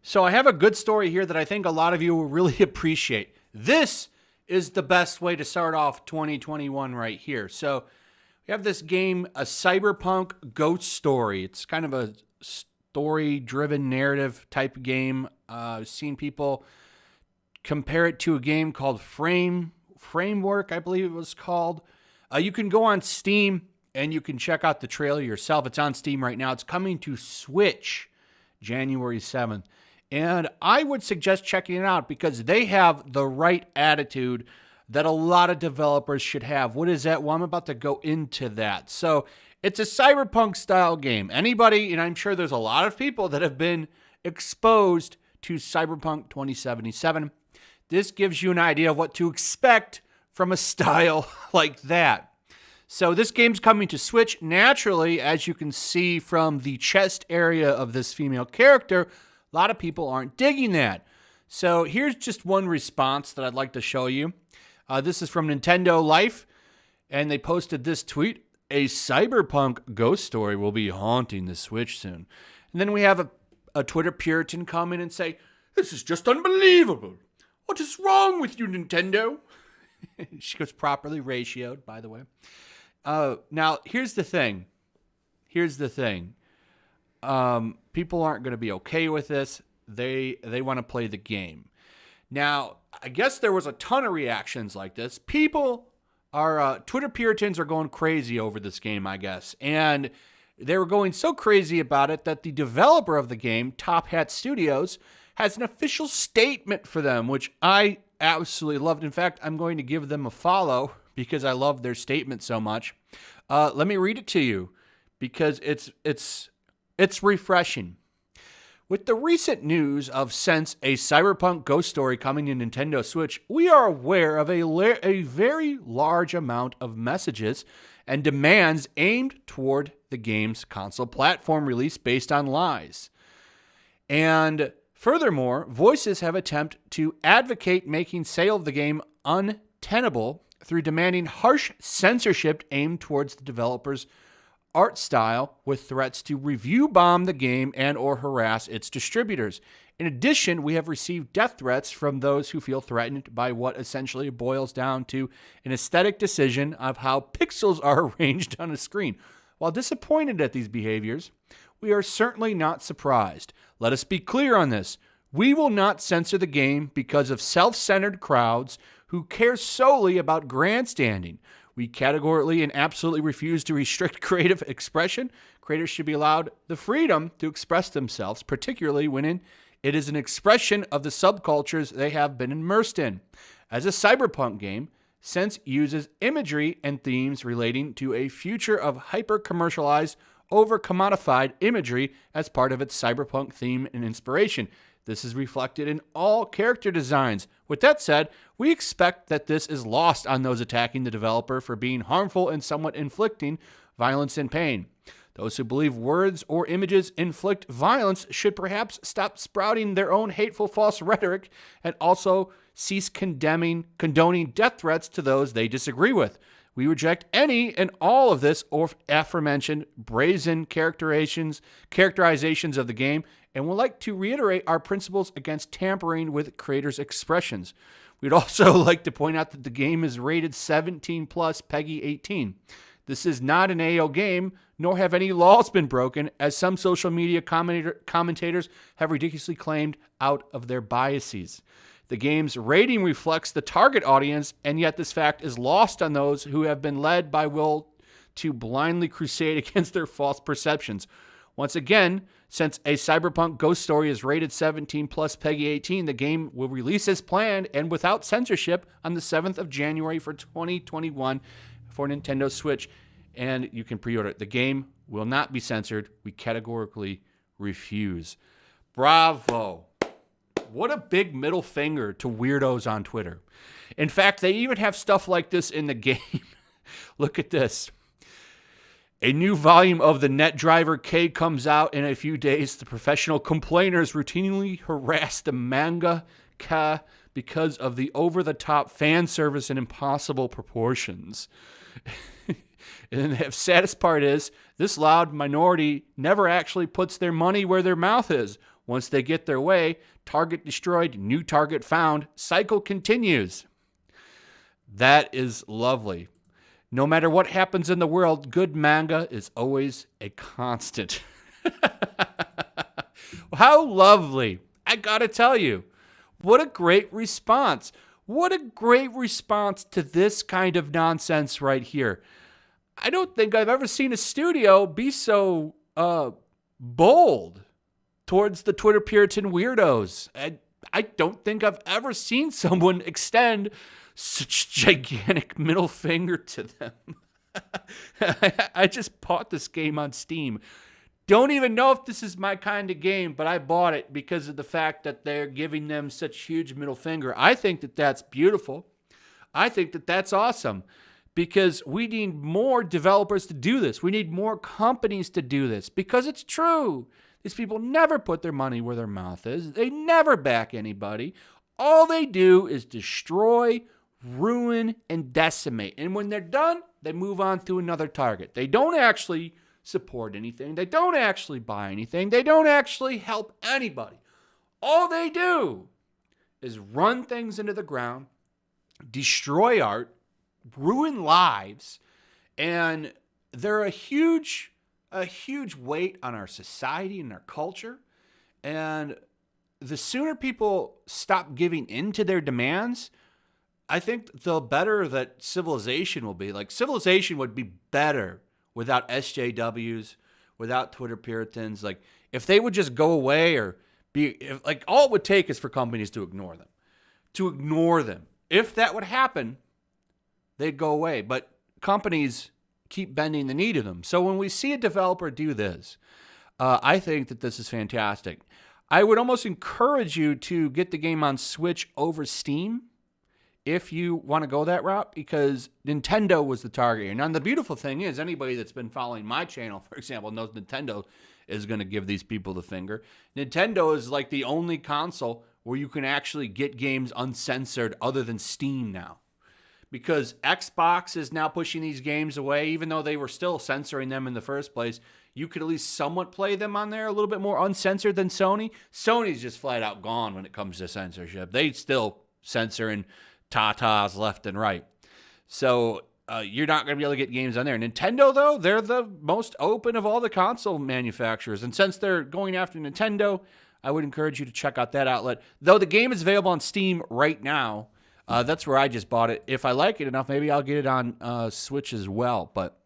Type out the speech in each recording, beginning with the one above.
So I have a good story here that I think a lot of you will really appreciate. This is the best way to start off 2021 right here. So we have this game, a Cyberpunk ghost story. It's kind of a story-driven narrative type game. I've seen people compare it to a game called Framework, I believe it was called. You can go on Steam and you can check out the trailer yourself. It's on Steam right now. It's coming to Switch January 7th. And I would suggest checking it out because they have the right attitude that a lot of developers should have. What is that? Well, I'm about to go into that. So it's a Cyberpunk style game. Anybody, and I'm sure there's a lot of people that have been exposed to Cyberpunk 2077. This gives you an idea of what to expect from a style like that. So this game's coming to Switch. Naturally, as you can see from the chest area of this female character, a lot of people aren't digging that. So here's just one response that I'd like to show you. This is from Nintendo Life, and they posted this tweet. A Cyberpunk ghost story will be haunting the Switch soon. And then we have a Twitter Puritan come in and say, this is just unbelievable. What is wrong with you, Nintendo? She was properly ratioed, by the way. Now, here's the thing. People aren't going to be okay with this. They want to play the game. Now, I guess there was a ton of reactions like this. People are, Twitter Puritans are going crazy over this game, I guess. And they were going so crazy about it that the developer of the game, Top Hat Studios, has an official statement for them, which I absolutely loved. In fact, I'm going to give them a follow because I love their statement so much. Let me read it to you because it's refreshing. With the recent news of Sense, a Cyberpunk ghost story coming to Nintendo Switch, we are aware of a very large amount of messages and demands aimed toward the game's console platform release based on lies. And furthermore, voices have attempted to advocate making sale of the game untenable through demanding harsh censorship aimed towards the developer's art style with threats to review bomb the game and or harass its distributors. In addition, we have received death threats from those who feel threatened by what essentially boils down to an aesthetic decision of how pixels are arranged on a screen. While disappointed at these behaviors, we are certainly not surprised. Let us be clear on this. We will not censor the game because of self-centered crowds who care solely about grandstanding. We categorically and absolutely refuse to restrict creative expression. Creators should be allowed the freedom to express themselves, particularly when it is an expression of the subcultures they have been immersed in. As a cyberpunk game, Sense uses imagery and themes relating to a future of hyper-commercialized, over-commodified imagery as part of its cyberpunk theme and inspiration. This is reflected in all character designs. With that said, we expect that this is lost on those attacking the developer for being harmful and somewhat inflicting violence and pain. Those who believe words or images inflict violence should perhaps stop sprouting their own hateful false rhetoric and also cease condoning death threats to those they disagree with. We reject any and all of this or aforementioned brazen characterizations of the game and would like to reiterate our principles against tampering with creators' expressions. We'd also like to point out that the game is rated 17 plus PEGI 18. This is not an AO game, nor have any laws been broken, as some social media commentators have ridiculously claimed out of their biases. The game's rating reflects the target audience, and yet this fact is lost on those who have been led by will to blindly crusade against their false perceptions. Once again, since a Cyberpunk ghost story is rated 17 plus PEGI 18, the game will release as planned and without censorship on the 7th of January for 2021 for Nintendo Switch, and you can pre-order it. The game will not be censored. We categorically refuse. Bravo. What a big middle finger to weirdos on Twitter. In fact, they even have stuff like this in the game. Look at this. A new volume of the NetDriver K comes out in a few days. The professional complainers routinely harass the mangaka because of the over-the-top fan service and impossible proportions. And the saddest part is, this loud minority never actually puts their money where their mouth is. Once they get their way, target destroyed, new target found, cycle continues. That is lovely. No matter what happens in the world, good manga is always a constant. How lovely. I gotta tell you, what a great response. What a great response to this kind of nonsense right here. I don't think I've ever seen a studio be so bold towards the Twitter Puritan weirdos. I don't think I've ever seen someone extend such gigantic middle finger to them. I just bought this game on Steam. Don't even know if this is my kind of game, but I bought it because of the fact that they're giving them such huge middle finger. I think that that's beautiful. I think that that's awesome because we need more developers to do this. We need more companies to do this because it's true. These people never put their money where their mouth is. They never back anybody. All they do is destroy, ruin, and decimate. And when they're done, they move on to another target. They don't actually support anything. They don't actually buy anything. They don't actually help anybody. All they do is run things into the ground, destroy art, ruin lives, and they're a huge weight on our society and our culture. And the sooner people stop giving in to their demands, I think the better that civilization will be. Like, civilization would be better without SJWs, without Twitter Puritans. Like, if they would just go away or all it would take is for companies to ignore them. To ignore them. If that would happen, they'd go away. But companies keep bending the knee to them. So when we see a developer do this, I think that this is fantastic. I would almost encourage you to get the game on Switch over Steam if you want to go that route, because Nintendo was the target here. Now, the beautiful thing is, anybody that's been following my channel, for example, knows Nintendo is going to give these people the finger. Nintendo is like the only console where you can actually get games uncensored other than Steam now. Because Xbox is now pushing these games away, even though they were still censoring them in the first place. You could at least somewhat play them on there a little bit more uncensored than Sony. Sony's just flat out gone when it comes to censorship. They still censor and tatas left and right. So you're not going to be able to get games on there. Nintendo, though, they're the most open of all the console manufacturers. And since they're going after Nintendo, I would encourage you to check out that outlet. Though the game is available on Steam right now. That's where I just bought it. If I like it enough, maybe I'll get it on Switch as well. But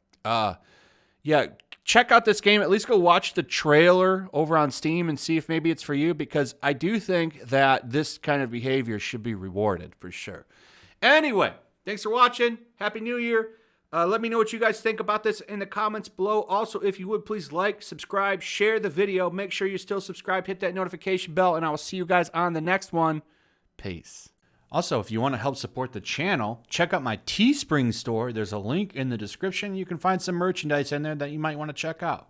yeah, check out this game. At least go watch the trailer over on Steam and see if maybe it's for you, because I do think that this kind of behavior should be rewarded for sure. Anyway, thanks for watching. Happy New Year. Let me know what you guys think about this in the comments below. Also, if you would, please like, subscribe, share the video. Make sure you're still subscribed. Hit that notification bell, and I will see you guys on the next one. Peace. Also, if you want to help support the channel, check out my Teespring store. There's a link in the description. You can find some merchandise in there that you might want to check out.